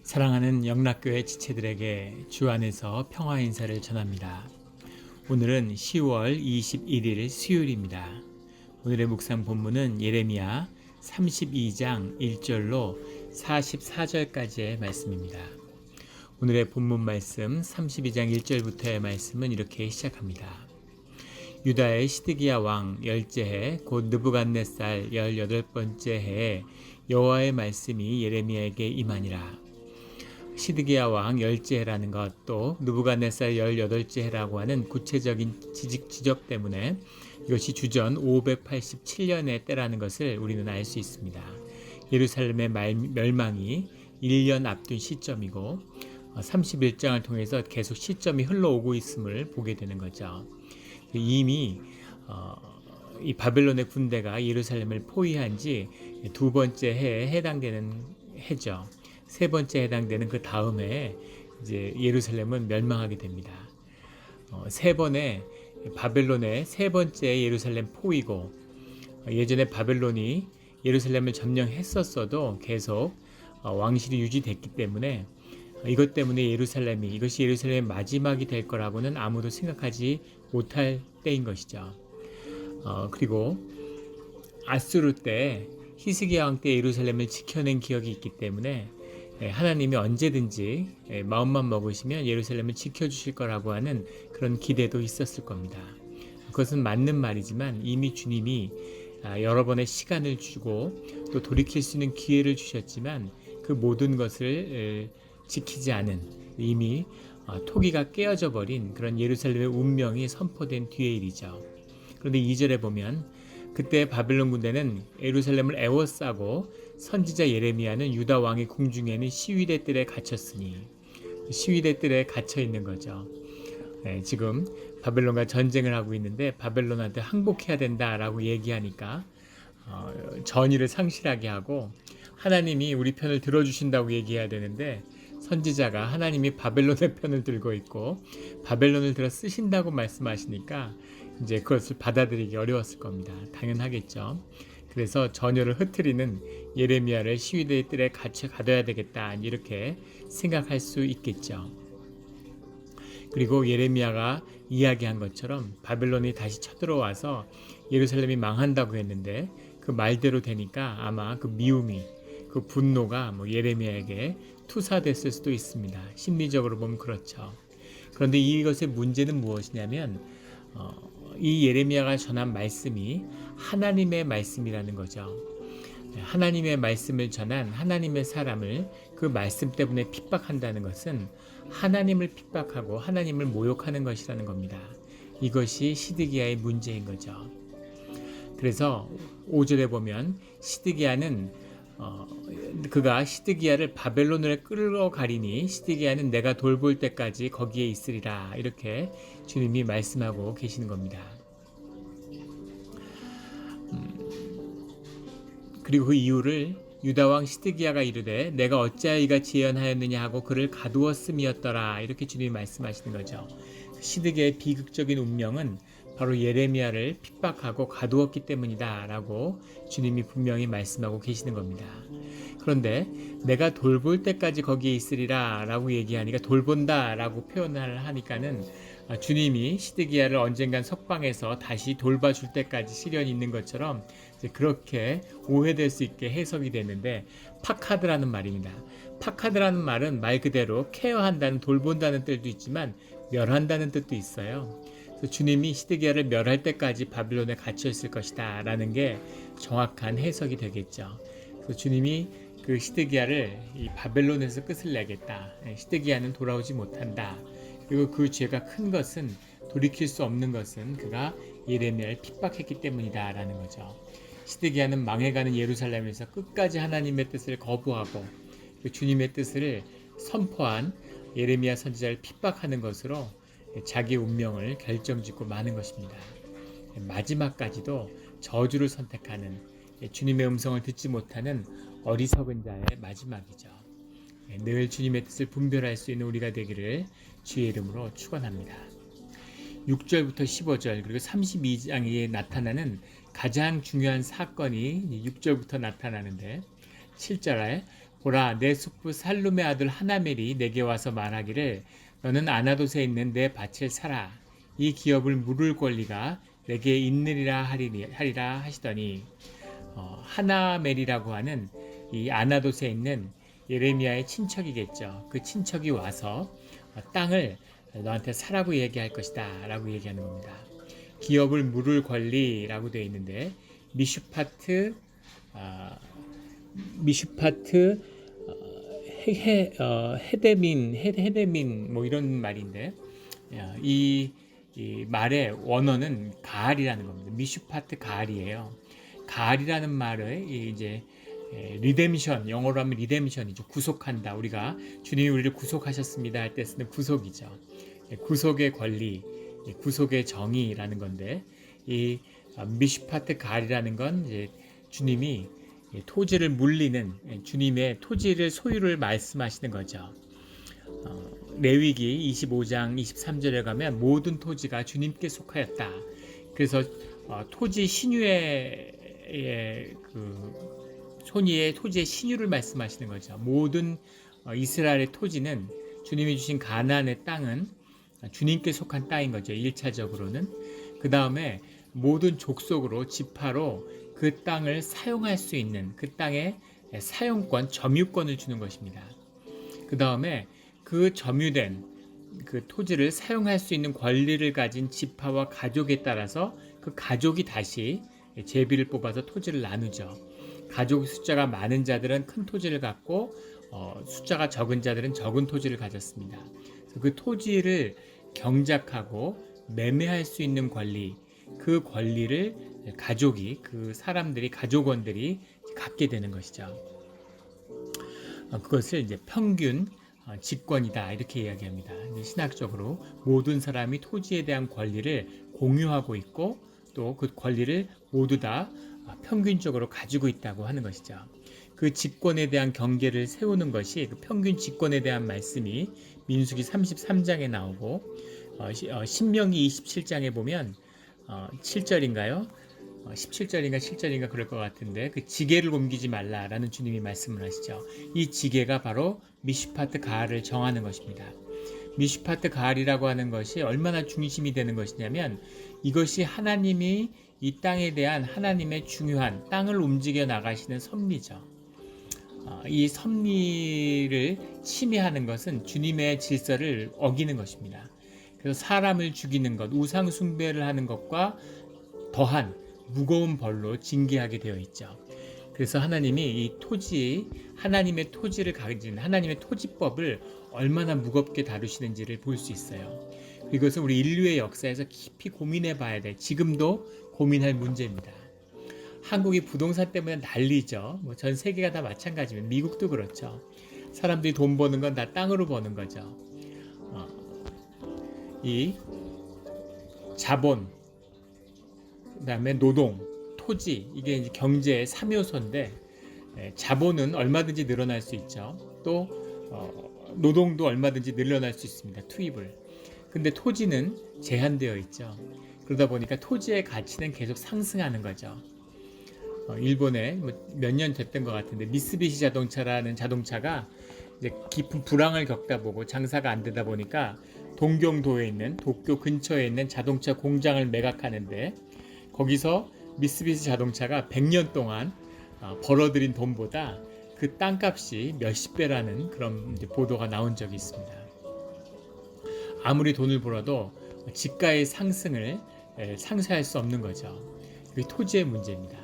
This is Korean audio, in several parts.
사랑하는 영락교회 지체들에게 주 안에서 평화 인사를 전합니다. 오늘은 10월 21일 수요일입니다. 오늘의 묵상 본문은 예레미야 32장 1절로 44절까지의 말씀입니다. 오늘의 본문 말씀 32장 1절부터의 말씀은 이렇게 시작합니다. 유다의 시드기야 왕 열째 해 곧 느부갓네살 18번째 해에 여호와의 말씀이 예레미야에게 임하니라. 시드기야 왕 열째 해라는 것, 또 느부갓네살 18째 해라고 하는 구체적인 지적 때문에 이것이 주전 587년의 때라는 것을 우리는 알 수 있습니다. 예루살렘의 멸망이 1년 앞둔 시점이고 31장을 통해서 계속 시점이 흘러오고 있음을 보게 되는 거죠. 이미 이 바벨론의 군대가 예루살렘을 포위한 지 두 번째 해에 해당되는 해죠. 세 번째 해당되는 그 다음에 이제 예루살렘은 멸망하게 됩니다. 세 번의 바벨론의 세 번째 예루살렘 포위고, 예전에 바벨론이 예루살렘을 점령했었어도 계속 왕실이 유지됐기 때문에 이것 때문에 이것이 예루살렘의 마지막이 될 거라고는 아무도 생각하지 못할 때인 것이죠. 그리고 아수르 때 히스기야 왕 때 예루살렘을 지켜낸 기억이 있기 때문에 하나님이 언제든지 마음만 먹으시면 예루살렘을 지켜주실 거라고 하는 그런 기대도 있었을 겁니다. 그것은 맞는 말이지만 이미 주님이 여러 번의 시간을 주고 또 돌이킬 수 있는 기회를 주셨지만 그 모든 것을 지키지 않은, 이미 토기가 깨어져 버린 그런 예루살렘의 운명이 선포된 뒤의 일이죠. 그런데 2절에 보면 그때 바벨론 군대는 예루살렘을 에워싸고 선지자 예레미야는 유다 왕의 궁중에는 시위대 뜰에 갇혔으니, 시위대 뜰에 갇혀 있는 거죠. 지금 바벨론과 전쟁을 하고 있는데 바벨론한테 항복해야 된다라고 얘기하니까 전의를 상실하게 하고, 하나님이 우리 편을 들어주신다고 얘기해야 되는데 선지자가 하나님이 바벨론의 편을 들고 있고 바벨론을 들어 쓰신다고 말씀하시니까 이제 그것을 받아들이기 어려웠을 겁니다. 당연하겠죠. 그래서 전열을 흐트리는 예레미야를 시위대의 뜰에 같이 가둬야 되겠다, 이렇게 생각할 수 있겠죠. 그리고 예레미야가 이야기한 것처럼 바벨론이 다시 쳐들어와서 예루살렘이 망한다고 했는데 그 말대로 되니까 아마 그 미움이, 그 분노가 예레미야에게 투사됐을 수도 있습니다. 심리적으로 보면 그렇죠. 그런데 이것의 문제는 무엇이냐면 이 예레미야가 전한 말씀이 하나님의 말씀이라는 거죠. 하나님의 말씀을 전한 하나님의 사람을 그 말씀 때문에 핍박한다는 것은 하나님을 핍박하고 하나님을 모욕하는 것이라는 겁니다. 이것이 시드기야의 문제인 거죠. 그래서 5절에 보면 시드기야는 그가 시드기야를 바벨론으로 끌어가리니 시드기야는 내가 돌볼 때까지 거기에 있으리라, 이렇게 주님이 말씀하고 계시는 겁니다. 그리고 그 이유를 유다왕 시드기야가 이르되 내가 어찌하여 이같이 예언하였느냐 하고 그를 가두었음이었더라, 이렇게 주님이 말씀하시는 거죠. 시드기야의 비극적인 운명은 바로 예레미야를 핍박하고 가두었기 때문이다 라고 주님이 분명히 말씀하고 계시는 겁니다. 그런데 내가 돌볼 때까지 거기에 있으리라 라고 얘기하니까, 돌본다 라고 표현을 하니까는 주님이 시드기야를 언젠간 석방해서 다시 돌봐줄 때까지 시련이 있는 것처럼 이제 그렇게 오해될 수 있게 해석이 되는데, 파카드라는 말입니다. 파카드라는 말은 말 그대로 케어한다는, 돌본다는 뜻도 있지만 멸한다는 뜻도 있어요. 그래서 주님이 시드기야를 멸할 때까지 바빌론에 갇혀 있을 것이다 라는 게 정확한 해석이 되겠죠. 그래서 주님이 그 시드기야를 이 바벨론에서 끝을 내겠다, 시드기야는 돌아오지 못한다, 그리고 그 죄가 큰 것은, 돌이킬 수 없는 것은 그가 예레미야를 핍박했기 때문이다 라는 거죠. 시드기야는 망해가는 예루살렘에서 끝까지 하나님의 뜻을 거부하고 주님의 뜻을 선포한 예레미야 선지자를 핍박하는 것으로 자기 운명을 결정짓고 마는 것입니다. 마지막까지도 저주를 선택하는, 주님의 음성을 듣지 못하는 어리석은 자의 마지막이죠. 늘 주님의 뜻을 분별할 수 있는 우리가 되기를 주의 이름으로 축원합니다. 6절부터 15절 그리고 32장에 나타나는 가장 중요한 사건이 6절부터 나타나는데, 7절에 보라, 내 숙부 살룸의 아들 하나멜이 내게 와서 말하기를 너는 아나돗에 있는 내 밭을 사라. 이 기업을 물을 권리가 내게 있느니라 하리라 하시더니 하나멜이라고 하는 이 아나돗에 있는 예레미야의 친척이겠죠. 그 친척이 와서 땅을 너한테 사라고 얘기할 것이다 라고 얘기하는 겁니다. 기업을 물을 권리라고 되어 있는데 미슈파트 헤데민 뭐 이런 말인데 이 말의 원어는 가알이라는 겁니다. 미슈파트 가알이에요. 가알이라는 말을 이제 리뎀션, 영어로 하면 리뎀션이죠. 구속한다. 우리가 주님이 우리를 구속하셨습니다 할 때 쓰는 구속이죠. 구속의 권리, 구속의 정의라는 건데 이 미슈파트 가알이라는 건 이제 주님이 토지를 물리는 주님의 토지를 소유를 말씀하시는 거죠. 레위기 25장 23절에 가면 모든 토지가 주님께 속하였다. 그래서 토지 신유의 손이의 토지의 신유를 말씀하시는 거죠. 모든 이스라엘의 토지는 주님이 주신 가나안의 땅은 주님께 속한 땅인 거죠. 1차적으로는. 그 다음에 모든 족속으로 지파로 그 땅을 사용할 수 있는 그 땅의 사용권, 점유권을 주는 것입니다. 그 다음에 그 점유된 그 토지를 사용할 수 있는 권리를 가진 지파와 가족에 따라서 그 가족이 다시 제비를 뽑아서 토지를 나누죠. 가족 숫자가 많은 자들은 큰 토지를 갖고 숫자가 적은 자들은 적은 토지를 가졌습니다. 그래서 그 토지를 경작하고 매매할 수 있는 권리, 그 권리를 가족이, 그 사람들이, 가족원들이 갖게 되는 것이죠. 그것을 이제 평균 직권이다 이렇게 이야기합니다. 신학적으로 모든 사람이 토지에 대한 권리를 공유하고 있고 또 그 권리를 모두 다 평균적으로 가지고 있다고 하는 것이죠. 그 직권에 대한 경계를 세우는 것이 그 평균 직권에 대한 말씀이 민수기 33장에 나오고 신명기 27장에 보면 7절인가요? 17절인가 7절인가 그럴 것 같은데 그 지게를 옮기지 말라라는 주님이 말씀을 하시죠. 이 지게가 바로 미슈파트 가알을 정하는 것입니다. 미슈파트 가알이라고 하는 것이 얼마나 중심이 되는 것이냐면 이것이 하나님이 이 땅에 대한 하나님의 중요한 땅을 움직여 나가시는 섭리죠. 이 섭리를 침해하는 것은 주님의 질서를 어기는 것입니다. 그래서 사람을 죽이는 것, 우상 숭배를 하는 것과 더한 무거운 벌로 징계하게 되어 있죠. 그래서 하나님이 이 토지, 하나님의 토지를 가진 하나님의 토지법을 얼마나 무겁게 다루시는지를 볼 수 있어요. 이것은 우리 인류의 역사에서 깊이 고민해 봐야 돼. 지금도 고민할 문제입니다. 한국이 부동산 때문에 난리죠. 전 세계가 다 마찬가지면 미국도 그렇죠. 사람들이 돈 버는 건 다 땅으로 버는 거죠. 이 자본, 그다음에 노동, 토지 이게 이제 경제의 3요소인데 자본은 얼마든지 늘어날 수 있죠. 또 노동도 얼마든지 늘어날 수 있습니다. 투입을. 근데 토지는 제한되어 있죠. 그러다 보니까 토지의 가치는 계속 상승하는 거죠. 일본에 몇 년 됐던 것 같은데 미쓰비시 자동차라는 자동차가 이제 깊은 불황을 겪다 보고 장사가 안 되다 보니까 동경도에 있는 도쿄 근처에 있는 자동차 공장을 매각하는데 거기서 미쓰비시 자동차가 100년 동안 벌어들인 돈보다 그 땅값이 몇십 배라는 그런 보도가 나온 적이 있습니다. 아무리 돈을 벌어도 지가의 상승을 상쇄할 수 없는 거죠. 그게 토지의 문제입니다.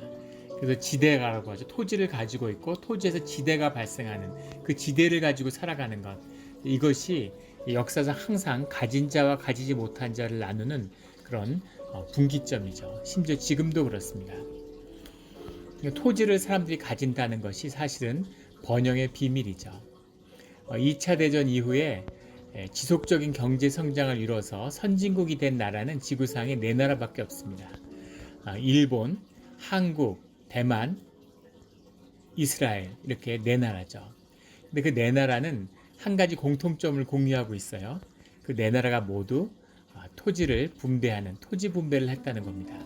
그래서 지대가라고 하죠. 토지를 가지고 있고 토지에서 지대가 발생하는 그 지대를 가지고 살아가는 것. 이것이 역사상 항상 가진 자와 가지지 못한 자를 나누는 그런 분기점이죠. 심지어 지금도 그렇습니다. 토지를 사람들이 가진다는 것이 사실은 번영의 비밀이죠. 2차 대전 이후에 지속적인 경제 성장을 이뤄서 선진국이 된 나라는 지구상에 4나라밖에 없습니다. 일본, 한국, 대만, 이스라엘 이렇게 4나라죠. 근데 그 4나라는 한 가지 공통점을 공유하고 있어요. 그 4나라가 모두 토지를 분배하는 토지 분배를 했다는 겁니다.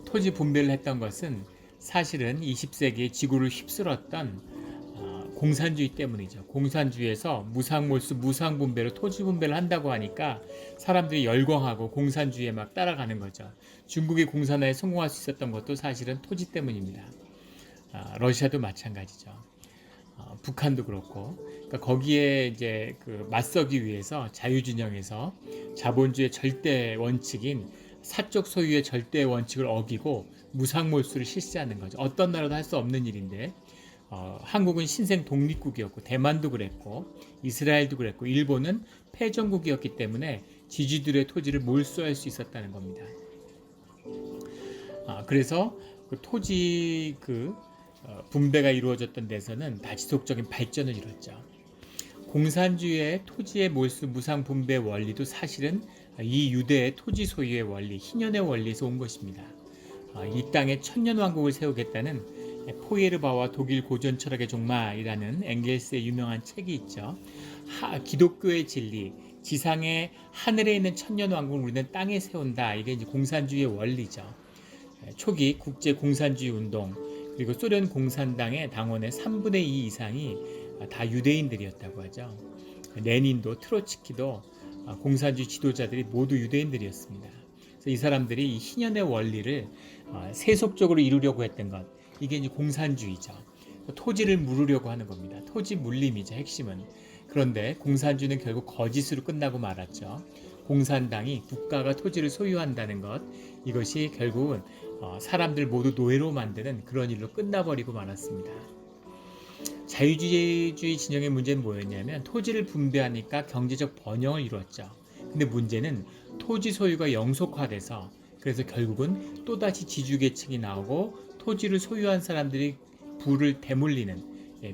토지 분배를 했던 것은 사실은 20세기에 지구를 휩쓸었던 공산주의 때문이죠. 공산주의에서 무상몰수, 무상분배로 토지분배를 한다고 하니까 사람들이 열광하고 공산주의에 막 따라가는 거죠. 중국이 공산화에 성공할 수 있었던 것도 사실은 토지 때문입니다. 러시아도 마찬가지죠. 북한도 그렇고, 그러니까 거기에 이제 그 맞서기 위해서 자유진영에서 자본주의 절대 원칙인 사적 소유의 절대 원칙을 어기고 무상몰수를 실시하는 거죠. 어떤 나라도 할 수 없는 일인데, 한국은 신생 독립국이었고, 대만도 그랬고, 이스라엘도 그랬고, 일본은 패전국이었기 때문에 지주들의 토지를 몰수할 수 있었다는 겁니다. 그래서 그 토지 분배가 이루어졌던 데서는 다 지속적인 발전을 이뤘죠. 공산주의의 토지의 몰수 무상 분배 원리도 사실은 이 유대의 토지 소유의 원리, 희년의 원리에서 온 것입니다. 이 땅에 천년왕국을 세우겠다는 포에르바와 독일 고전 철학의 종말이라는 엥겔스의 유명한 책이 있죠. 기독교의 진리, 지상의 하늘에 있는 천년왕국을 우리는 땅에 세운다. 이게 이제 공산주의의 원리죠. 초기 국제 공산주의 운동, 그리고 소련 공산당의 당원의 3분의 2 이상이 다 유대인들이었다고 하죠. 레닌도 트로츠키도 공산주의 지도자들이 모두 유대인들이었습니다. 그래서 이 사람들이 이 희년의 원리를 세속적으로 이루려고 했던 것, 이게 이제 공산주의죠. 토지를 물으려고 하는 겁니다. 토지 물림이죠, 핵심은. 그런데 공산주의는 결국 거짓으로 끝나고 말았죠. 공산당이 국가가 토지를 소유한다는 것, 이것이 결국은 사람들 모두 노예로 만드는 그런 일로 끝나버리고 말았습니다. 자유주의 진영의 문제는 뭐였냐면 토지를 분배하니까 경제적 번영을 이루었죠. 근데 문제는 토지 소유가 영속화돼서, 그래서 결국은 또다시 지주계층이 나오고 토지를 소유한 사람들이 부를 대물리는,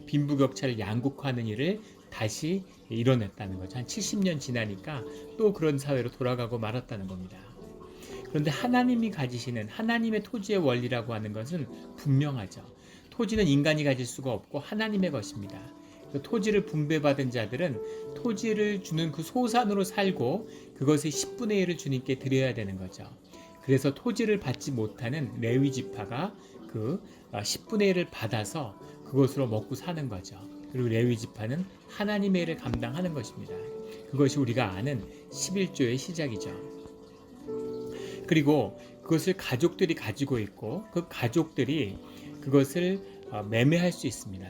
빈부격차를 양극화하는 일을 다시 이뤄냈다는 거죠. 한 70년 지나니까 또 그런 사회로 돌아가고 말았다는 겁니다. 그런데 하나님이 가지시는 하나님의 토지의 원리라고 하는 것은 분명하죠. 토지는 인간이 가질 수가 없고 하나님의 것입니다. 토지를 분배받은 자들은 토지를 주는 그 소산으로 살고 그것의 10분의 1을 주님께 드려야 되는 거죠. 그래서 토지를 받지 못하는 레위 지파가 그 10분의 1을 받아서 그것으로 먹고 사는 거죠. 그리고 레위 지파는 하나님의 일을 감당하는 것입니다. 그것이 우리가 아는 11조의 시작이죠. 그리고 그것을 가족들이 가지고 있고 그 가족들이 그것을 매매할 수 있습니다.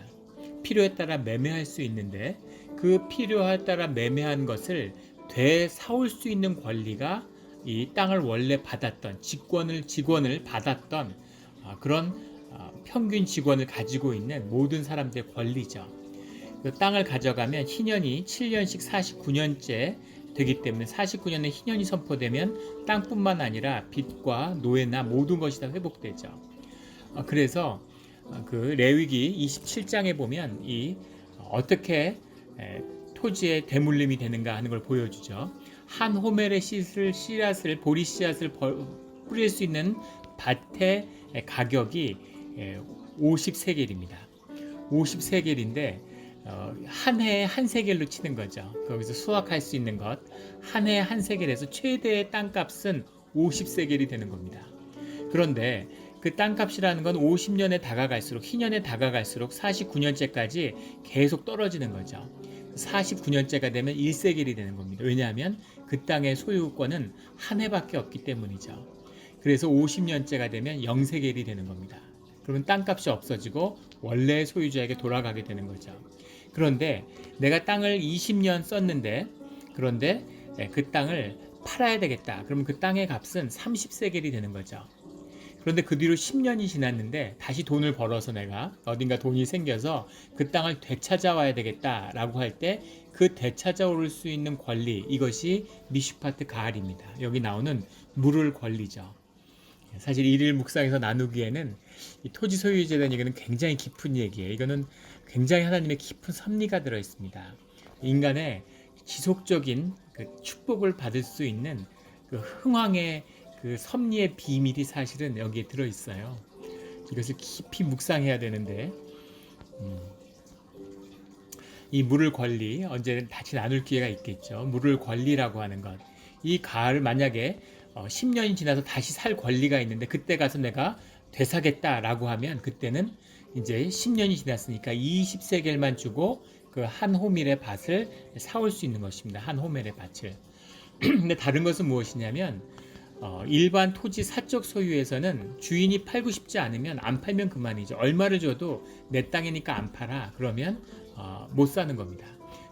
필요에 따라 매매할 수 있는데 그 필요에 따라 매매한 것을 되사올 수 있는 권리가 이 땅을 원래 받았던 직원을 받았던 그런 평균 직원을 가지고 있는 모든 사람들의 권리죠. 그 땅을 가져가면 희년이 7년씩 49년째 되기 때문에 49년에 희년이 선포되면 땅뿐만 아니라 빚과 노예나 모든 것이 다 회복되죠. 그래서 그 레위기 27장에 보면 이 어떻게 토지의 대물림이 되는가 하는 걸 보여주죠. 한 호멜의 씨앗을 보리 씨앗을 뿌릴 수 있는 밭의 가격이 50세겔입니다. 50세겔인데 한 해에 한 세겔로 치는 거죠. 거기서 수확할 수 있는 것 한 해에 한 세겔에서 최대의 땅값은 50세겔이 되는 겁니다. 그런데 그 땅값이라는 건 50년에 다가갈수록 희년에 다가갈수록 49년째까지 계속 떨어지는 거죠. 49년째가 되면 1세겔이 되는 겁니다. 왜냐하면 그 땅의 소유권은 한 해밖에 없기 때문이죠. 그래서 50년째가 되면 0세겔이 되는 겁니다. 그러면 땅값이 없어지고 원래의 소유자에게 돌아가게 되는 거죠. 그런데 내가 땅을 20년 썼는데 그런데 그 땅을 팔아야 되겠다. 그러면 그 땅의 값은 30세겔이 되는 거죠. 그런데 그 뒤로 10년이 지났는데 다시 돈을 벌어서 내가 어딘가 돈이 생겨서 그 땅을 되찾아와야 되겠다라고 할 때 그 되찾아올 수 있는 권리, 이것이 미슈파트 가알입니다. 여기 나오는 물을 권리죠. 사실 일일 묵상에서 나누기에는 이 토지 소유주에 대한 얘기는 굉장히 깊은 얘기예요. 이거는 굉장히 하나님의 깊은 섭리가 들어 있습니다. 인간의 지속적인 그 축복을 받을 수 있는 그 흥왕의 그 섭리의 비밀이 사실은 여기에 들어 있어요. 이것을 깊이 묵상해야 되는데 이 물을 권리 언제는 다시 나눌 기회가 있겠죠. 물을 권리라고 하는 것, 이 가을 만약에 10년이 지나서 다시 살 권리가 있는데 그때 가서 내가 되사겠다라고 하면 그때는 이제 10년이 지났으니까 20세겔만 주고 그 한 호멜의 밭을 사올 수 있는 것입니다. 한 호멜의 밭을. 근데 다른 것은 무엇이냐면 일반 토지 사적 소유에서는 주인이 팔고 싶지 않으면 안 팔면 그만이죠. 얼마를 줘도 내 땅이니까 안 팔아. 그러면 못 사는 겁니다.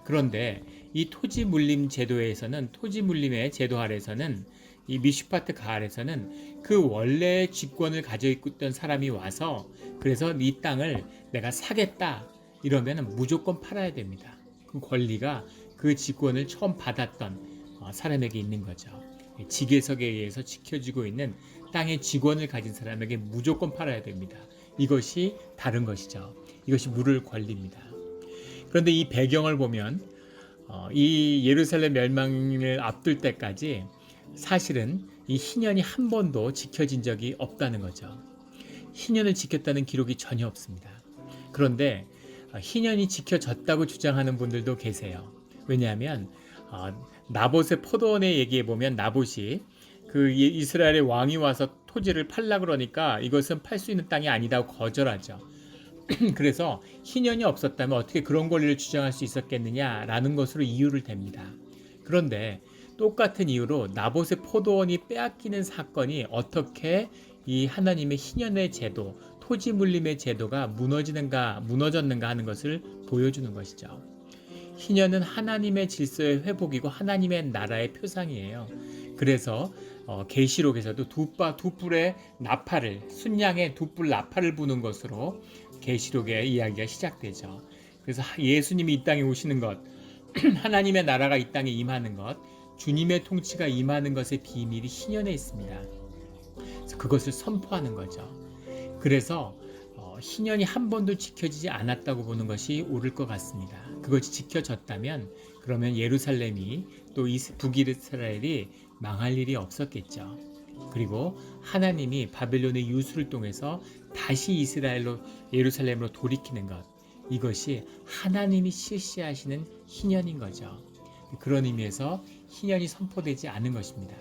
그런데 이 토지 물림 제도에서는 토지 물림의 제도 아래서는 이 미슈파트 가알에서는 그 원래 직권을 가지고 있던 사람이 와서 그래서 네 땅을 내가 사겠다 이러면 무조건 팔아야 됩니다. 그 권리가 그 직권을 처음 받았던 사람에게 있는 거죠. 지계석에 의해서 지켜지고 있는 땅의 직원을 가진 사람에게 무조건 팔아야 됩니다. 이것이 다른 것이죠. 이것이 물을 권리입니다. 그런데 이 배경을 보면 이 예루살렘 멸망을 앞둘 때까지 사실은 이 희년이 한 번도 지켜진 적이 없다는 거죠. 희년을 지켰다는 기록이 전혀 없습니다. 그런데 희년이 지켜졌다고 주장하는 분들도 계세요. 왜냐하면 나봇의 포도원의 얘기에 보면 나봇이 그 이스라엘의 왕이 와서 토지를 팔라 그러니까 이것은 팔 수 있는 땅이 아니다고 거절하죠. 그래서 희년이 없었다면 어떻게 그런 권리를 주장할 수 있었겠느냐라는 것으로 이유를 댑니다. 그런데 똑같은 이유로 나봇의 포도원이 빼앗기는 사건이 어떻게 이 하나님의 희년의 제도, 토지 물림의 제도가 무너졌는가 하는 것을 보여주는 것이죠. 희년은 하나님의 질서의 회복이고 하나님의 나라의 표상이에요. 그래서 계시록에서도 두 뿔의 나팔을 순양의 두 뿔 나팔을 부는 것으로 계시록의 이야기가 시작되죠. 그래서 예수님이 이 땅에 오시는 것, 하나님의 나라가 이 땅에 임하는 것, 주님의 통치가 임하는 것의 비밀이 희년에 있습니다. 그래서 그것을 선포하는 거죠. 그래서 희년이 한 번도 지켜지지 않았다고 보는 것이 옳을 것 같습니다. 그것이 지켜졌다면 그러면 예루살렘이 또 북이스라엘이 망할 일이 없었겠죠. 그리고 하나님이 바벨론의 유수를 통해서 다시 예루살렘으로 돌이키는 것, 이것이 하나님이 실시하시는 희년인 거죠. 그런 의미에서 희년이 선포되지 않은 것입니다.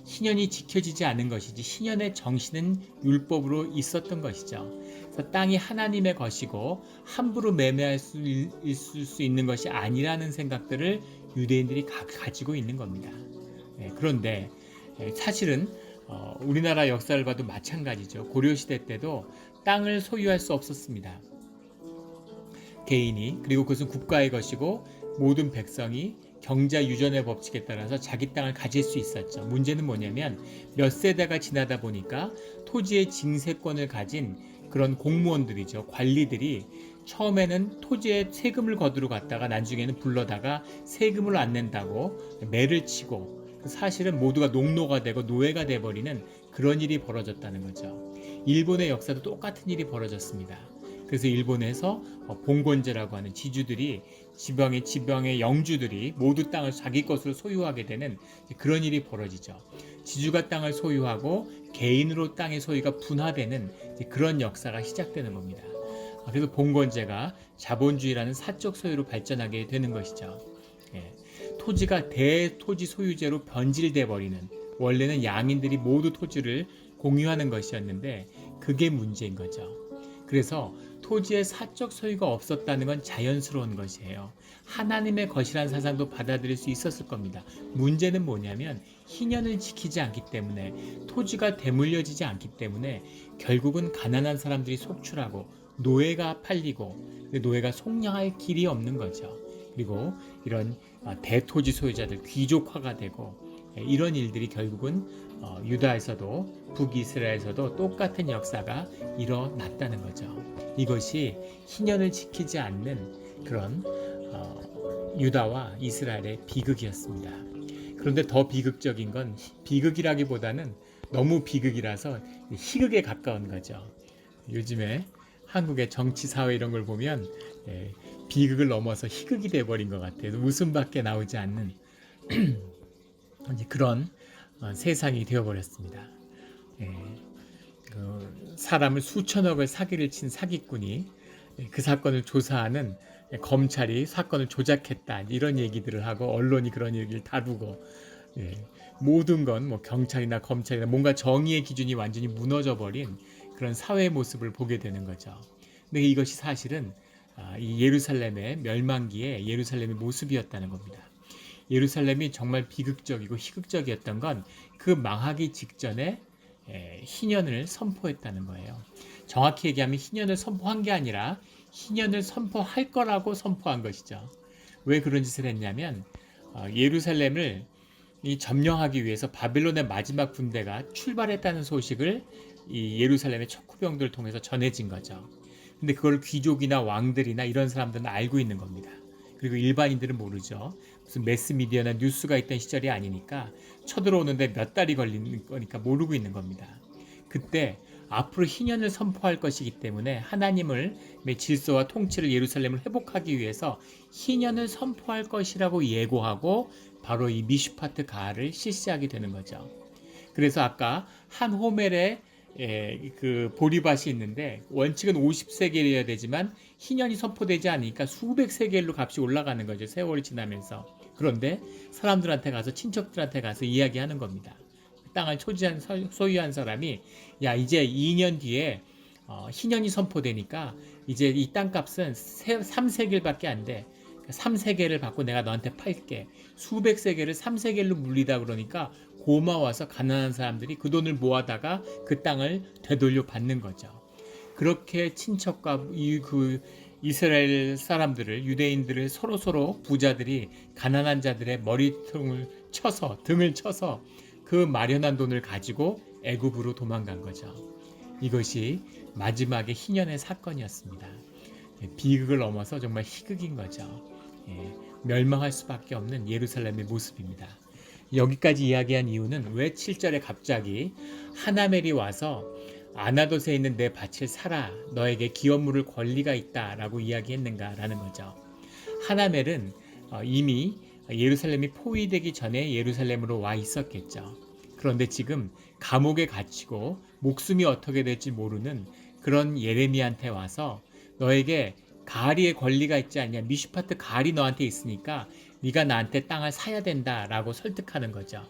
희년이 지켜지지 않은 것이지 희년의 정신은 율법으로 있었던 것이죠. 그래서 땅이 하나님의 것이고 함부로 매매할 수 있는 것이 아니라는 생각들을 유대인들이 가지고 있는 겁니다. 그런데 사실은 우리나라 역사를 봐도 마찬가지죠. 고려시대 때도 땅을 소유할 수 없었습니다. 개인이, 그리고 그것은 국가의 것이고 모든 백성이 경자 유전의 법칙에 따라서 자기 땅을 가질 수 있었죠. 문제는 뭐냐면 몇 세대가 지나다 보니까 토지의 징세권을 가진 그런 공무원들이죠. 관리들이 처음에는 토지에 세금을 거두러 갔다가 나중에는 불러다가 세금을 안 낸다고 매를 치고 사실은 모두가 농노가 되고 노예가 돼버리는 그런 일이 벌어졌다는 거죠. 일본의 역사도 똑같은 일이 벌어졌습니다. 그래서 일본에서 봉건제라고 하는 지주들이 지방의 영주들이 모두 땅을 자기 것으로 소유하게 되는 그런 일이 벌어지죠. 지주가 땅을 소유하고 개인으로 땅의 소유가 분화되는 그런 역사가 시작되는 겁니다. 그래서 봉건제가 자본주의라는 사적 소유로 발전하게 되는 것이죠. 토지가 대토지 소유제로 변질돼 버리는, 원래는 양인들이 모두 토지를 공유하는 것이었는데 그게 문제인 거죠. 그래서 토지의 사적 소유가 없었다는 건 자연스러운 것이에요. 하나님의 것이라는 사상도 받아들일 수 있었을 겁니다. 문제는 뭐냐면 희년을 지키지 않기 때문에, 토지가 되물려지지 않기 때문에 결국은 가난한 사람들이 속출하고 노예가 팔리고 노예가 속량할 길이 없는 거죠. 그리고 이런 대토지 소유자들 귀족화가 되고 이런 일들이 결국은 유다에서도 북이스라엘에서도 똑같은 역사가 일어났다는 거죠. 이것이 희년을 지키지 않는 그런 유다와 이스라엘의 비극이었습니다. 그런데 더 비극적인 건 비극이라기보다는 너무 비극이라서 희극에 가까운 거죠. 요즘에 한국의 정치, 사회 이런 걸 보면 비극을 넘어서 희극이 돼버린 것 같아요. 웃음밖에 나오지 않는 그런 세상이 되어버렸습니다. 사람을 수천억을 사기를 친 사기꾼이 그 사건을 조사하는 검찰이 사건을 조작했다 이런 얘기들을 하고 언론이 그런 얘기를 다루고 모든 건 뭐 경찰이나 검찰이나 뭔가 정의의 기준이 완전히 무너져 버린 그런 사회의 모습을 보게 되는 거죠. 근데 이것이 사실은 이 예루살렘의 멸망기에 예루살렘의 모습이었다는 겁니다. 예루살렘이 정말 비극적이고 희극적이었던 건 그 망하기 직전에 희년을 선포했다는 거예요. 정확히 얘기하면 희년을 선포한 게 아니라 희년을 선포할 거라고 선포한 것이죠. 왜 그런 짓을 했냐면 예루살렘을 점령하기 위해서 바벨론의 마지막 군대가 출발했다는 소식을 이 예루살렘의 척후병들을 통해서 전해진 거죠. 근데 그걸 귀족이나 왕들이나 이런 사람들은 알고 있는 겁니다. 그리고 일반인들은 모르죠. 무슨 매스미디어나 뉴스가 있던 시절이 아니니까 쳐들어오는데 몇 달이 걸리는 거니까 모르고 있는 겁니다. 그때 앞으로 희년을 선포할 것이기 때문에 하나님의 질서와 통치를 예루살렘을 회복하기 위해서 희년을 선포할 것이라고 예고하고 바로 이 미슈파트 가를 실시하게 되는 거죠. 그래서 아까 한 호멜에 그 보리밭이 있는데 원칙은 50세겔이어야 되지만 희년이 선포되지 않으니까 수백 세겔로 값이 올라가는 거죠. 세월이 지나면서. 그런데 사람들한테 가서 친척들한테 가서 이야기하는 겁니다. 땅을 소유한 사람이 야 이제 2년 뒤에 희년이 선포되니까 이제 이 땅값은 3세겔밖에 안 돼. 3세겔을 받고 내가 너한테 팔게. 수백 세겔을 3세겔로 물리다 그러니까 고마워서 가난한 사람들이 그 돈을 모아다가 그 땅을 되돌려 받는 거죠. 그렇게 친척과 그 이스라엘 사람들을 유대인들을 서로 부자들이 가난한 자들의 머리통을 쳐서 등을 쳐서 그 마련한 돈을 가지고 애굽으로 도망간 거죠. 이것이 마지막에 희년의 사건이었습니다. 비극을 넘어서 정말 희극인 거죠. 멸망할 수밖에 없는 예루살렘의 모습입니다. 여기까지 이야기한 이유는 왜 7절에 갑자기 하나멜이 와서 아나돗에 있는 내 밭을 사라 너에게 기업 물을 권리가 있다 라고 이야기했는가라는 거죠. 하나멜은 이미 예루살렘이 포위되기 전에 예루살렘으로 와 있었겠죠. 그런데 지금 감옥에 갇히고 목숨이 어떻게 될지 모르는 그런 예레미야한테 와서 너에게 가알이의 권리가 있지 않냐, 미슈파트 가알이 너한테 있으니까 네가 나한테 땅을 사야 된다라고 설득하는 거죠.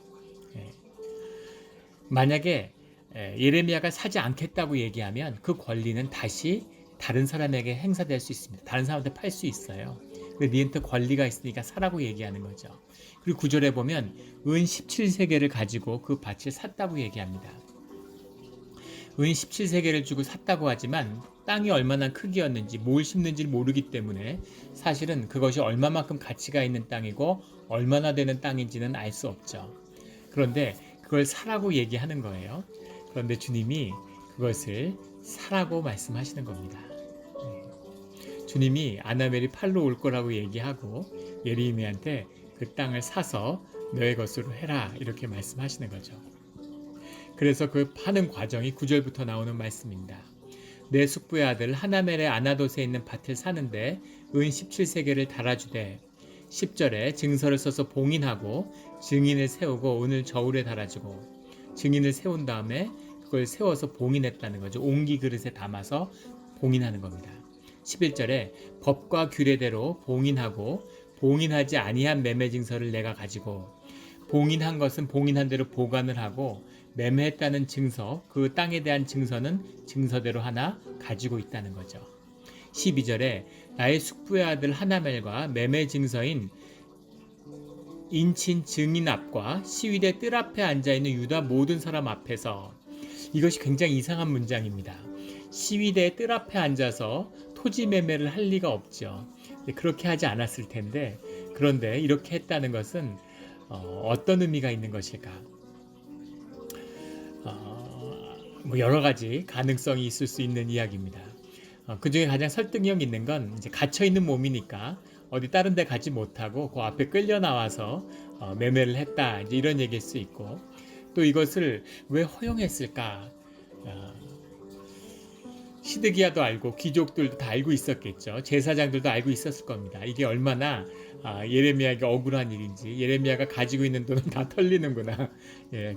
만약에 예레미야가 사지 않겠다고 얘기하면 그 권리는 다시 다른 사람에게 행사될 수 있습니다. 다른 사람한테 팔 수 있어요. 근데 니한테 권리가 있으니까 사라고 얘기하는 거죠. 그리고 9절에 보면 은 17세겔을 가지고 그 밭을 샀다고 얘기합니다. 은 17세겔을 주고 샀다고 하지만 땅이 얼마나 크기였는지 뭘 심는지 모르기 때문에 사실은 그것이 얼마만큼 가치가 있는 땅이고 얼마나 되는 땅인지는 알 수 없죠. 그런데 그걸 사라고 얘기하는 거예요. 그런데 주님이 그것을 사라고 말씀하시는 겁니다. 주님이 아나멜이 팔로 올 거라고 얘기하고 예레미야한테 그 땅을 사서 너의 것으로 해라 이렇게 말씀하시는 거죠. 그래서 그 파는 과정이 9절부터 나오는 말씀입니다. 내 숙부의 아들 하나멜의 아나돗에 있는 밭을 사는데 은 17세겔을 달아주되 10절에 증서를 써서 봉인하고 증인을 세우고 은을 저울에 달아주고 증인을 세운 다음에 그걸 세워서 봉인했다는 거죠. 옹기 그릇에 담아서 봉인하는 겁니다. 11절에 법과 규례대로 봉인하고 봉인하지 아니한 매매 증서를 내가 가지고 봉인한 것은 봉인한 대로 보관을 하고 매매했다는 증서, 그 땅에 대한 증서는 증서대로 하나 가지고 있다는 거죠. 12절에 나의 숙부의 아들 하나멜과 매매 증서인 인친 증인 앞과 시위대 뜰 앞에 앉아있는 유다 모든 사람 앞에서 이것이 굉장히 이상한 문장입니다. 시위대 뜰 앞에 앉아서 토지 매매를 할 리가 없죠. 그렇게 하지 않았을 텐데 그런데 이렇게 했다는 것은 어떤 의미가 있는 것일까? 여러 가지 가능성이 있을 수 있는 이야기입니다. 그 중에 가장 설득력 있는 건 이제 갇혀 있는 몸이니까 어디 다른 데 가지 못하고 그 앞에 끌려 나와서 매매를 했다 이제 이런 얘기일 수 있고 또 이것을 왜 허용했을까? 시드기야도 알고 귀족들도 다 알고 있었겠죠. 제사장들도 알고 있었을 겁니다. 이게 얼마나 예레미야에게 억울한 일인지 예레미야가 가지고 있는 돈은 다 털리는구나.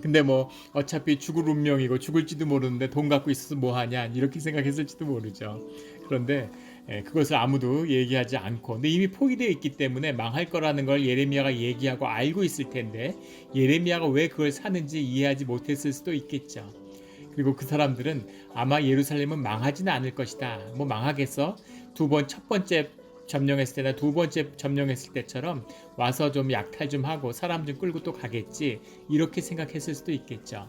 근데 뭐 어차피 죽을 운명이고 죽을지도 모르는데 돈 갖고 있어서 뭐하냐 이렇게 생각했을지도 모르죠. 그런데 그것을 아무도 얘기하지 않고 근데 이미 포기되어 있기 때문에 망할 거라는 걸 예레미야가 얘기하고 알고 있을 텐데 예레미야가 왜 그걸 사는지 이해하지 못했을 수도 있겠죠. 그리고 그 사람들은 아마 예루살렘은 망하지는 않을 것이다. 뭐 망하겠어? 첫 번째 점령했을 때나 두 번째 점령했을 때처럼 와서 좀 약탈 좀 하고 사람 좀 끌고 또 가겠지. 이렇게 생각했을 수도 있겠죠.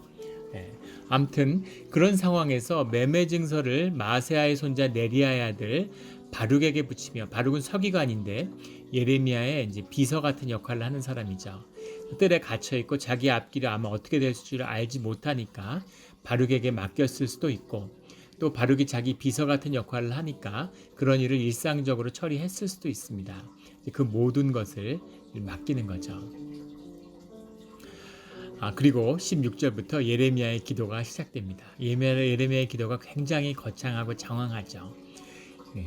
예. 아무튼 그런 상황에서 매매 증서를 마세아의 손자 네리야의 아들 바룩에게 붙이며, 바룩은 서기관인데 예레미야의 이제 비서 같은 역할을 하는 사람이죠. 뜰에 갇혀 있고 자기 앞길이 아마 어떻게 될 줄 알지 못하니까 바룩에게 맡겼을 수도 있고, 또 바룩이 자기 비서 같은 역할을 하니까 그런 일을 일상적으로 처리했을 수도 있습니다. 그 모든 것을 맡기는 거죠. 그리고 16절부터 예레미야의 기도가 시작됩니다. 예레미야의 기도가 굉장히 거창하고 장황하죠. 네.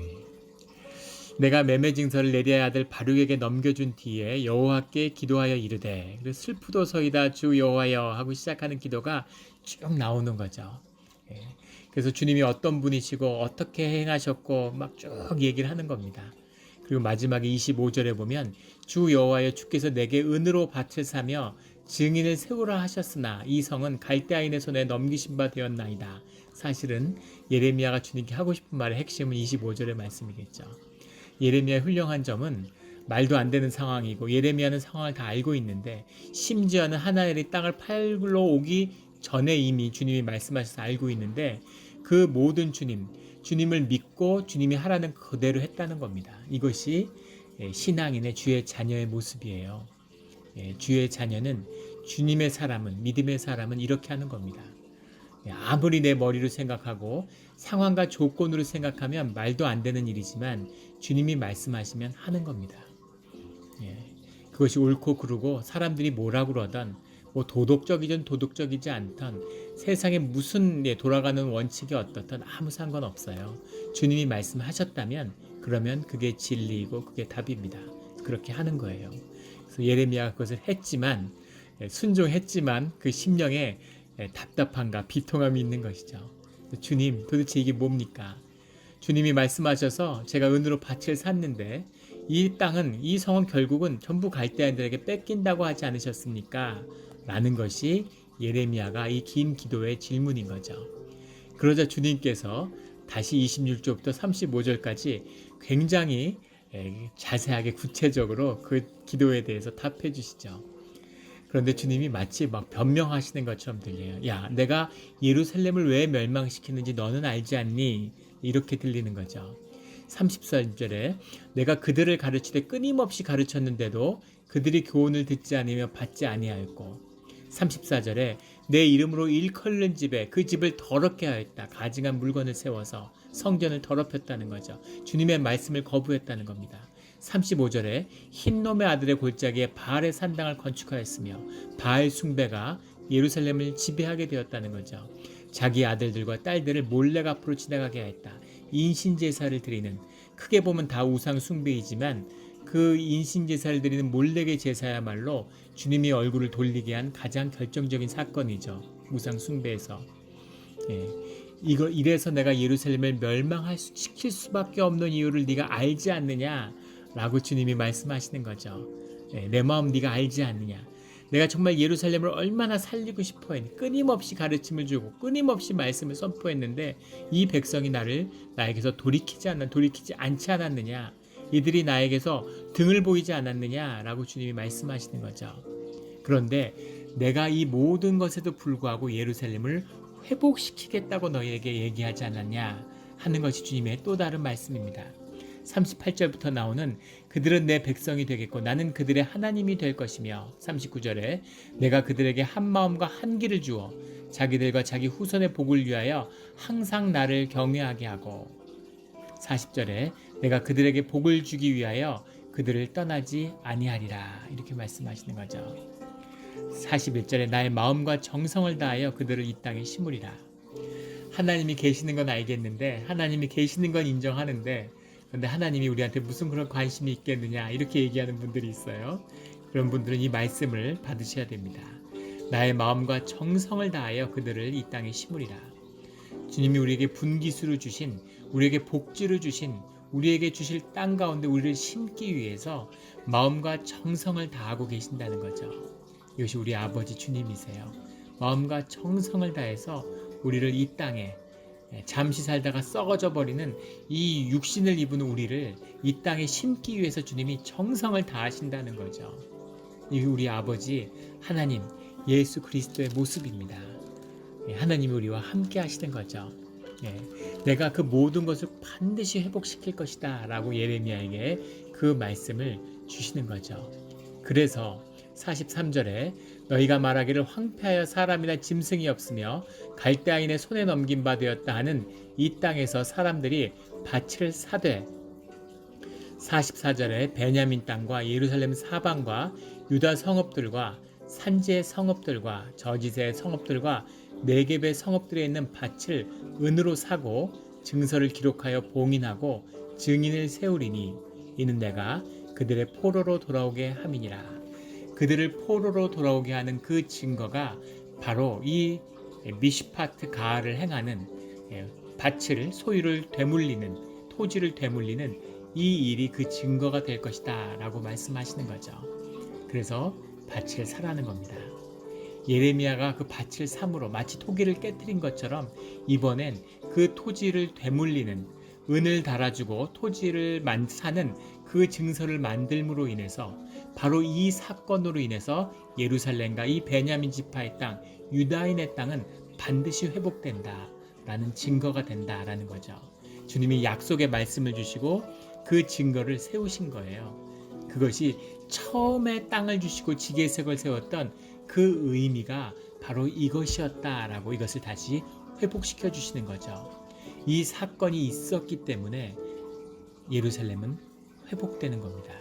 내가 매매 증서를 네리야의 아들 바룩에게 넘겨준 뒤에 여호와께 기도하여 이르되, 슬프도소이다 주 여호와여 하고 시작하는 기도가 쭉 나오는 거죠. 예. 그래서 주님이 어떤 분이시고 어떻게 행하셨고 막 쭉 얘기를 하는 겁니다. 그리고 마지막에 25절에 보면 주 여호와여 주께서 내게 은으로 밭을 사며 증인을 세우라 하셨으나 이 성은 갈대아인의 손에 넘기신 바 되었나이다. 사실은 예레미야가 주님께 하고 싶은 말의 핵심은 25절의 말씀이겠죠. 예레미야의 훌륭한 점은 말도 안 되는 상황이고 예레미야는 상황을 다 알고 있는데, 심지어는 하나엘이 땅을 팔러 오기 전에 이미 주님이 말씀하셔서 알고 있는데 그 모든 주님을 믿고 주님이 하라는 그대로 했다는 겁니다. 이것이 신앙인의 주의 자녀의 모습이에요. 주의 자녀는, 주님의 사람은, 믿음의 사람은 이렇게 하는 겁니다. 아무리 내 머리로 생각하고 상황과 조건으로 생각하면 말도 안 되는 일이지만 주님이 말씀하시면 하는 겁니다. 그것이 옳고 그르고 사람들이 뭐라고 그러던, 뭐 도덕적이든 도덕적이지 않던, 세상에 무슨 돌아가는 원칙이 어떻든 아무 상관없어요. 주님이 말씀하셨다면 그러면 그게 진리이고 그게 답입니다. 그렇게 하는 거예요. 그래서 예레미야가 그것을 했지만, 순종했지만 그 심령에 답답함과 비통함이 있는 것이죠. 주님, 도대체 이게 뭡니까? 주님이 말씀하셔서 제가 은으로 밭을 샀는데 이 땅은, 이 성은 결국은 전부 갈대아인들에게 뺏긴다고 하지 않으셨습니까? 라는 것이 예레미야가 이 긴 기도의 질문인 거죠. 그러자 주님께서 다시 26절부터 35절까지 굉장히 자세하게 구체적으로 그 기도에 대해서 답해 주시죠. 그런데 주님이 마치 막 변명하시는 것처럼 들려요. 야, 내가 예루살렘을 왜 멸망시키는지 너는 알지 않니? 이렇게 들리는 거죠. 34절에 내가 그들을 가르치되 끊임없이 가르쳤는데도 그들이 교훈을 듣지 않으며 받지 아니하였고, 34절에 내 이름으로 일컬는 집에 그 집을 더럽게 하였다. 가증한 물건을 세워서 성전을 더럽혔다는 거죠. 주님의 말씀을 거부했다는 겁니다. 35절에 흰놈의 아들의 골짜기에 바알의 산당을 건축하였으며 바알 숭배가 예루살렘을 지배하게 되었다는 거죠. 자기 아들들과 딸들을 몰래 앞으로 지나가게 하였다. 인신제사를 드리는, 크게 보면 다 우상 숭배이지만 그 인신제사를 드리는 몰래의 제사야말로 주님이 얼굴을 돌리게 한 가장 결정적인 사건이죠. 우상 숭배에서. 이래서 내가 예루살렘을 멸망시킬 수밖에 없는 이유를 네가 알지 않느냐? 라고 주님이 말씀하시는 거죠. 내 마음 네가 알지 않느냐? 내가 정말 예루살렘을 얼마나 살리고 싶어 했니? 끊임없이 가르침을 주고 끊임없이 말씀을 선포했는데 이 백성이 나에게서 돌이키지 않지 않았느냐? 이들이 나에게서 등을 보이지 않았느냐? 라고 주님이 말씀하시는 거죠. 그런데 내가 이 모든 것에도 불구하고 예루살렘을 회복시키겠다고 너희에게 얘기하지 않았냐? 하는 것이 주님의 또 다른 말씀입니다. 38절부터 나오는 그들은 내 백성이 되겠고 나는 그들의 하나님이 될 것이며, 39절에 내가 그들에게 한 마음과 한 길을 주어 자기들과 자기 후손의 복을 위하여 항상 나를 경외하게 하고, 40절에 내가 그들에게 복을 주기 위하여 그들을 떠나지 아니하리라. 이렇게 말씀하시는 거죠. 41절에 나의 마음과 정성을 다하여 그들을 이 땅에 심으리라. 하나님이 계시는 건 알겠는데, 하나님이 계시는 건 인정하는데, 그런데 하나님이 우리한테 무슨 그런 관심이 있겠느냐, 이렇게 얘기하는 분들이 있어요. 그런 분들은 이 말씀을 받으셔야 됩니다. 나의 마음과 정성을 다하여 그들을 이 땅에 심으리라. 주님이 우리에게 분기수를 주신, 우리에게 복지를 주신, 우리에게 주실 땅 가운데 우리를 심기 위해서 마음과 정성을 다하고 계신다는 거죠. 이것이 우리 아버지 주님이세요. 마음과 정성을 다해서 우리를 이 땅에 잠시 살다가 썩어져 버리는 이 육신을 입은 우리를 이 땅에 심기 위해서 주님이 정성을 다하신다는 거죠. 이 우리 아버지 하나님 예수 그리스도의 모습입니다. 하나님이 우리와 함께 하시는 거죠. 내가 그 모든 것을 반드시 회복시킬 것이다 라고 예레미야에게 그 말씀을 주시는 거죠. 그래서 43절에 너희가 말하기를 황폐하여 사람이나 짐승이 없으며 갈대아인의 손에 넘긴 바 되었다 하는 이 땅에서 사람들이 밭을 사되 44절에 베냐민 땅과 예루살렘 사방과 유다 성읍들과 산지의 성읍들과 저지세의 성읍들과 네겝의 성읍들에 있는 밭을 은으로 사고 증서를 기록하여 봉인하고 증인을 세우리니 이는 내가 그들의 포로로 돌아오게 함이니라. 그들을 포로로 돌아오게 하는 그 증거가 바로 이 미시파트 가알을 행하는 밭을 소유를 되물리는 토지를 되물리는 이 일이 그 증거가 될 것이다 라고 말씀하시는 거죠. 그래서 밭을 사라는 겁니다. 예레미야가 그 밭을 삼으로 마치 토기를 깨뜨린 것처럼 이번엔 그 토지를 되물리는 은을 달아주고 토지를 사는 그 증서를 만들므로 인해서 바로 이 사건으로 인해서 예루살렘과 이 베냐민 지파의 땅, 유다인의 땅은 반드시 회복된다 라는 증거가 된다라는 거죠. 주님이 약속의 말씀을 주시고 그 증거를 세우신 거예요. 그것이 처음에 땅을 주시고 지계색을 세웠던 그 의미가 바로 이것이었다라고 이것을 다시 회복시켜 주시는 거죠. 이 사건이 있었기 때문에 예루살렘은 회복되는 겁니다.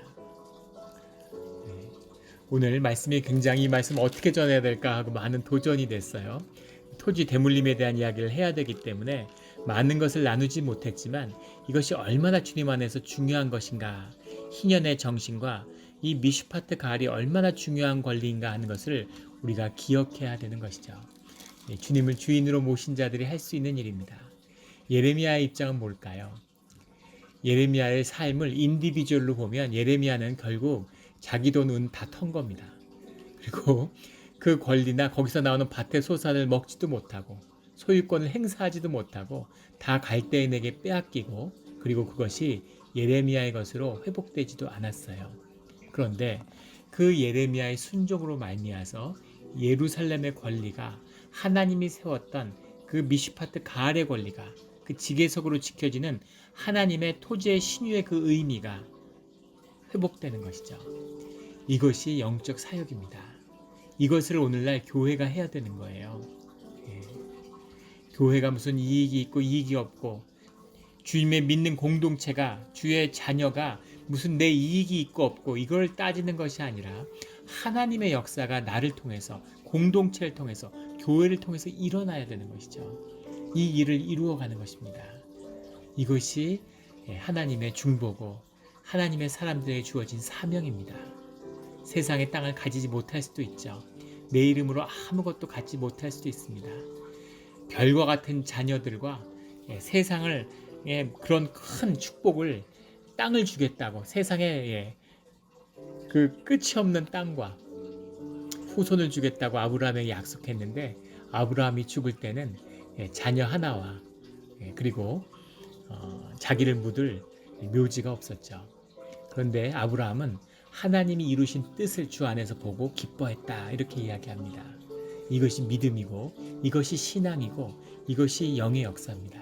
오늘 말씀이 굉장히 이 말씀 어떻게 전해야 될까 하고 많은 도전이 됐어요. 토지 대물림에 대한 이야기를 해야 되기 때문에 많은 것을 나누지 못했지만 이것이 얼마나 주님 안에서 중요한 것인가, 희년의 정신과 이 미슈파트 가알이 얼마나 중요한 권리인가 하는 것을 우리가 기억해야 되는 것이죠. 주님을 주인으로 모신 자들이 할 수 있는 일입니다. 예레미야의 입장은 뭘까요? 예레미야의 삶을 인디비주얼로 보면 예레미야는 결국 자기 돈 은 다 턴 겁니다. 그리고 그 권리나 거기서 나오는 밭의 소산을 먹지도 못하고 소유권을 행사하지도 못하고 다 갈대인에게 빼앗기고 그리고 그것이 예레미야의 것으로 회복되지도 않았어요. 그런데 그 예레미야의 순종으로 말미암아서 예루살렘의 권리가 하나님이 세웠던 그 미시파트 가알의 권리가 그 지계석으로 지켜지는 하나님의 토지의 신유의 그 의미가 회복되는 것이죠. 이것이 영적 사역입니다. 이것을 오늘날 교회가 해야 되는 거예요. 교회가 무슨 이익이 있고 이익이 없고 주님의 믿는 공동체가 주의 자녀가 무슨 내 이익이 있고 없고 이걸 따지는 것이 아니라 하나님의 역사가 나를 통해서 공동체를 통해서 교회를 통해서 일어나야 되는 것이죠. 이 일을 이루어가는 것입니다. 이것이 하나님의 중보고 하나님의 사람들에게 주어진 사명입니다. 세상의 땅을 가지지 못할 수도 있죠. 내 이름으로 아무것도 갖지 못할 수도 있습니다. 별과 같은 자녀들과 세상을 그런 큰 축복을 땅을 주겠다고 세상에 그 끝이 없는 땅과 후손을 주겠다고 아브라함에게 약속했는데 아브라함이 죽을 때는 자녀 하나와 그리고 자기를 묻을 묘지가 없었죠. 그런데 아브라함은 하나님이 이루신 뜻을 주 안에서 보고 기뻐했다 이렇게 이야기합니다. 이것이 믿음이고 이것이 신앙이고 이것이 영의 역사입니다.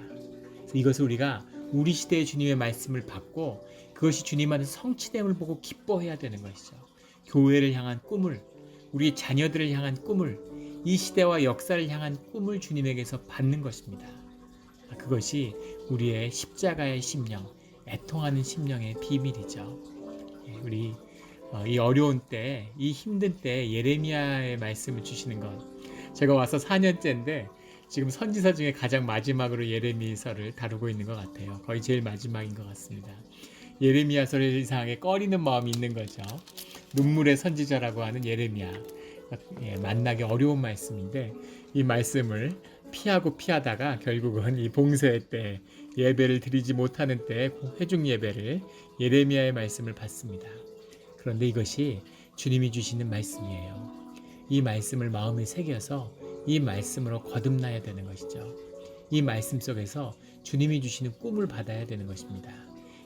이것을 우리가 우리 시대의 주님의 말씀을 받고 그것이 주님 안에서 성취됨을 보고 기뻐해야 되는 것이죠. 교회를 향한 꿈을 우리의 자녀들을 향한 꿈을 이 시대와 역사를 향한 꿈을 주님에게서 받는 것입니다. 그것이 우리의 십자가의 심령, 애통하는 심령의 비밀이죠. 우리 이 어려운 때, 이 힘든 때 예레미야의 말씀을 주시는 것. 제가 와서 4년째인데 지금 선지서 중에 가장 마지막으로 예레미야서를 다루고 있는 것 같아요. 거의 제일 마지막인 것 같습니다. 예레미야서를 이상하게 꺼리는 마음이 있는 거죠. 눈물의 선지자라고 하는 예레미야. 만나기 어려운 말씀인데 이 말씀을 피하다가 결국은 이 봉쇄 때 예배를 드리지 못하는 때 회중 예배를 예레미야의 말씀을 받습니다. 그런데 이것이 주님이 주시는 말씀이에요. 이 말씀을 마음에 새겨서 이 말씀으로 거듭나야 되는 것이죠. 이 말씀 속에서 주님이 주시는 꿈을 받아야 되는 것입니다.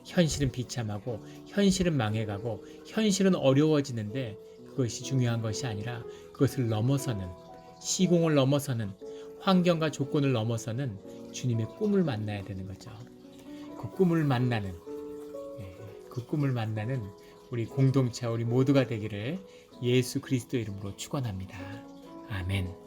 현실은 비참하고 현실은 망해가고 현실은 어려워지는데 그것이 중요한 것이 아니라 그것을 넘어서는, 시공을 넘어서는, 환경과 조건을 넘어서는 주님의 꿈을 만나야 되는 거죠. 그 꿈을 만나는, 그 꿈을 만나는 우리 공동체, 우리 모두가 되기를 예수 그리스도 이름으로 축원합니다. 아멘.